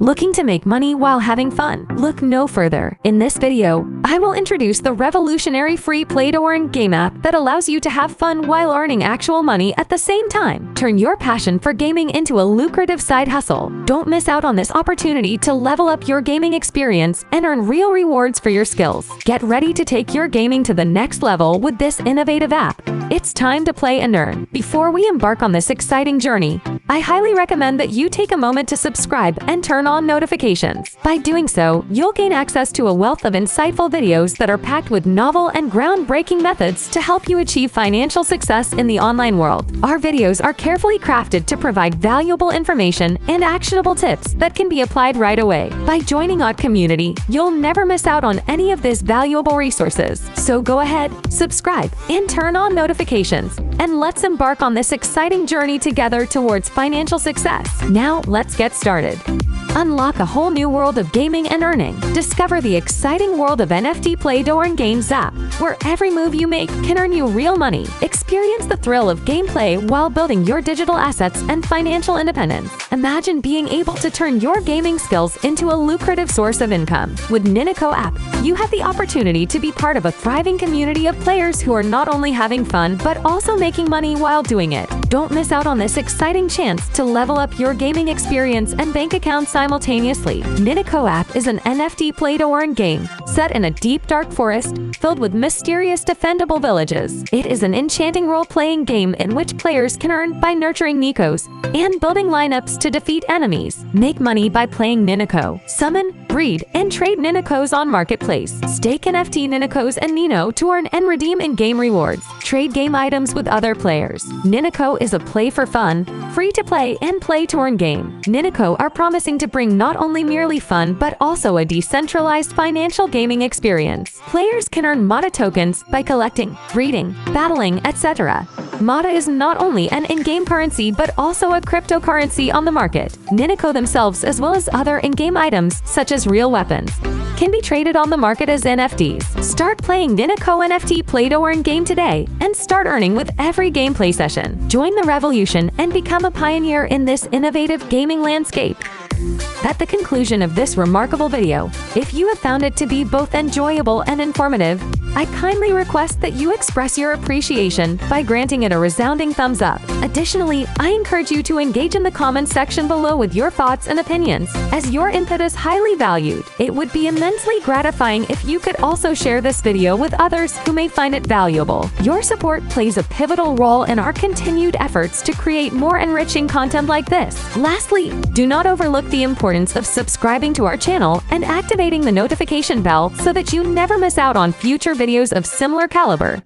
Looking to make money while having fun? Look no further. In this video, I will introduce the revolutionary free play-to-earn game app that allows you to have fun while earning actual money at the same time. Turn your passion for gaming into a lucrative side hustle. Don't miss out on this opportunity to level up your gaming experience and earn real rewards for your skills. Get ready to take your gaming to the next level with this innovative app. It's time to play and earn. Before we embark on this exciting journey, I highly recommend that you take a moment to subscribe and turn on notifications. By doing so, you'll gain access to a wealth of insightful videos that are packed with novel and groundbreaking methods to help you achieve financial success in the online world. Our videos are carefully crafted to provide valuable information and actionable tips that can be applied right away. By joining our community, you'll never miss out on any of these valuable resources. So go ahead, subscribe, and turn on notifications, and let's embark on this exciting journey together towards financial success. Now, let's get started. Unlock a whole new world of gaming and earning. Discover the exciting world of NFT Play-to-Earn Games app, where every move you make can earn you real money. Experience the thrill of gameplay while building your digital assets and financial independence. Imagine being able to turn your gaming skills into a lucrative source of income. With Ninico app, you have the opportunity to be part of a thriving community of players who are not only having fun, but also making money while doing it. Don't miss out on this exciting chance to level up your gaming experience and bank account simultaneously. Ninico app is an NFT play-to-earn game set in a deep dark forest filled with mysterious defendable villages. It is an enchanting role-playing game in which players can earn by nurturing Nicos and building lineups to defeat enemies. Make money by playing Ninico. Summon, breed, and trade Ninicos on Marketplace. Stake NFT Ninicos and Nino to earn and redeem in-game rewards. Trade game items with other players. Ninico is a play for fun, free-to-play, and play-to-earn game. Ninico are promising to bring not only merely fun, but also a decentralized financial gaming experience. Players can earn MATA tokens by collecting, breeding, battling, etc. MATA is not only an in-game currency, but also a cryptocurrency on the market. Ninico themselves, as well as other in-game items, such as real weapons, can be traded on the market as NFTs. Start playing Ninico NFT Play-to-Earn game today and start earning with every gameplay session. Join the revolution and become a pioneer in this innovative gaming landscape. At the conclusion of this remarkable video, if you have found it to be both enjoyable and informative, I kindly request that you express your appreciation by granting it a resounding thumbs up. Additionally, I encourage you to engage in the comments section below with your thoughts and opinions, as your input is highly valued. It would be immensely gratifying if you could also share this video with others who may find it valuable. Your support plays a pivotal role in our continued efforts to create more enriching content like this. Lastly, do not overlook the importance of subscribing to our channel and activating the notification bell so that you never miss out on future videos of similar caliber.